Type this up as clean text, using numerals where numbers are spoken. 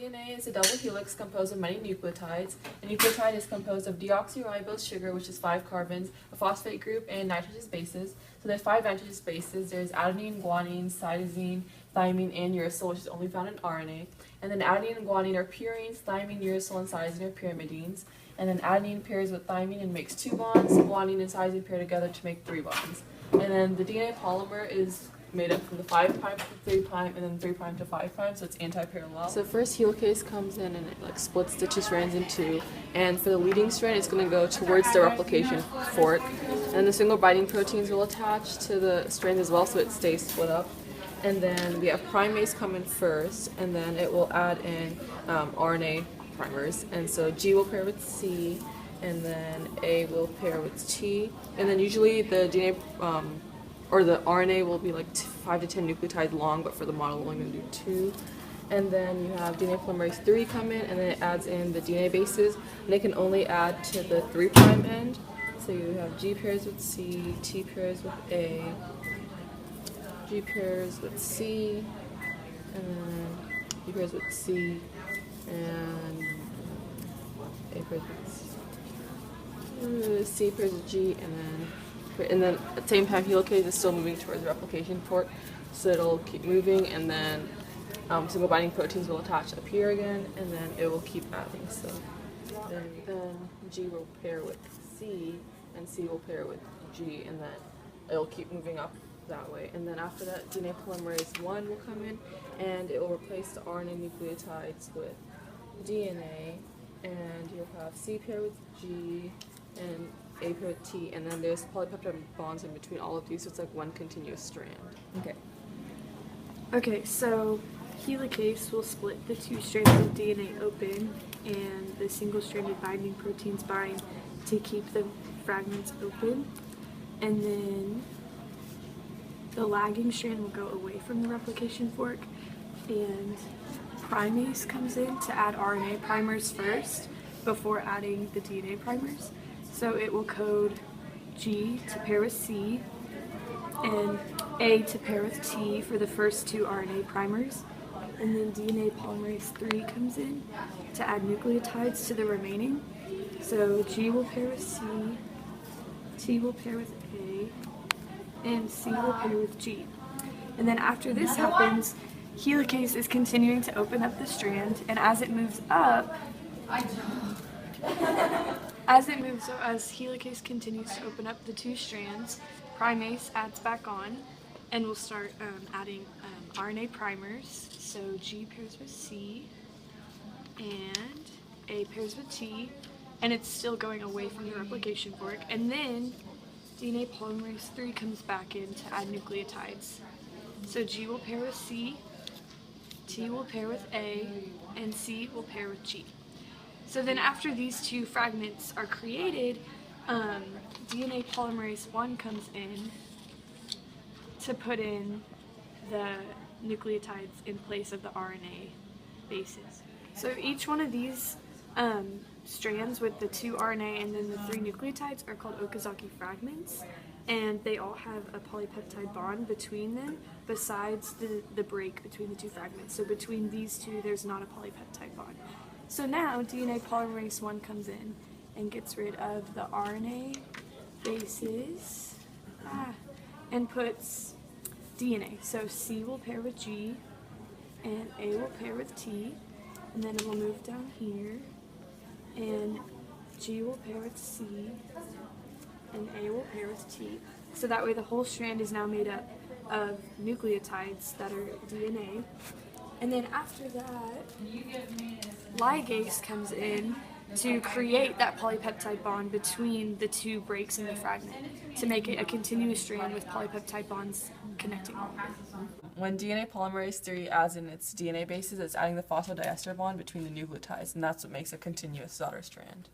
DNA is a double helix composed of many nucleotides. A nucleotide is composed of deoxyribose sugar, which is 5 carbons, a phosphate group, and nitrogenous bases. So there's 5 nitrogenous bases. There's adenine, guanine, cytosine, thymine, and uracil, which is only found in RNA. And then adenine and guanine are purines, thymine, uracil, and cytosine are pyrimidines. And then adenine pairs with thymine and makes 2 bonds. Guanine and cytosine pair together to make 3 bonds. And then the DNA polymer is made up from the 5' to 3', and then 3' to 5', so it's anti-parallel. So first helicase comes in and it splits the 2 strands in 2, and for the leading strand it's going to go towards the replication fork, and the single binding proteins will attach to the strand as well, so it stays split up. And then we have primase come in first, and then it will add in RNA primers, and so G will pair with C, and then A will pair with T, and then usually the DNA or the RNA will be like 5 to 10 nucleotides long, but for the model we're only going to do 2. And then you have DNA polymerase 3 come in, and then it adds in the DNA bases, and it can only add to the 3' end. So you have G pairs with C, T pairs with A, G pairs with C, and then G pairs with C, and A pairs with C pairs with G, and then at the same time helicase is still moving towards the replication fork, so it'll keep moving, and then single binding proteins will attach up here again, and then it will keep adding. So then G will pair with C, and C will pair with G, and then it'll keep moving up that way. And then after that, DNA polymerase 1 will come in, and it will replace the RNA nucleotides with DNA, and you'll have C pair with G, and A pair with T, and then there's polypeptide bonds in between all of these, so it's like one continuous strand. Okay, so helicase will split the 2 strands of DNA open, and the single-stranded binding proteins bind to keep the fragments open, and then the lagging strand will go away from the replication fork, and primase comes in to add RNA primers first before adding the DNA primers. So it will code G to pair with C and A to pair with T for the first 2 RNA primers. And then DNA polymerase 3 comes in to add nucleotides to the remaining. So G will pair with C, T will pair with A, and C will pair with G. And then after this happens, helicase is continuing to open up the strand, and as it moves up, as helicase continues to open up the 2 strands, primase adds back on, and we'll start adding RNA primers. So G pairs with C, and A pairs with T, and it's still going away from the replication fork. And then DNA polymerase 3 comes back in to add nucleotides. So G will pair with C, T will pair with A, and C will pair with G. So then after these 2 fragments are created, DNA polymerase 1 comes in to put in the nucleotides in place of the RNA bases. So each one of these strands with the 2 RNA and then the 3 nucleotides are called Okazaki fragments, and they all have a polypeptide bond between them besides the break between the 2 fragments. So between these 2 there's not a polypeptide bond. So now DNA polymerase 1 comes in and gets rid of the RNA bases and puts DNA. So C will pair with G, and A will pair with T, and then it will move down here, and G will pair with C, and A will pair with T. So that way the whole strand is now made up of nucleotides that are DNA. And then after that, ligase comes in to create that polypeptide bond between the 2 breaks in the fragment to make it a continuous strand with polypeptide bonds connecting all of it. When DNA polymerase 3 adds in its DNA bases, it's adding the phosphodiester bond between the nucleotides, and that's what makes a continuous daughter strand.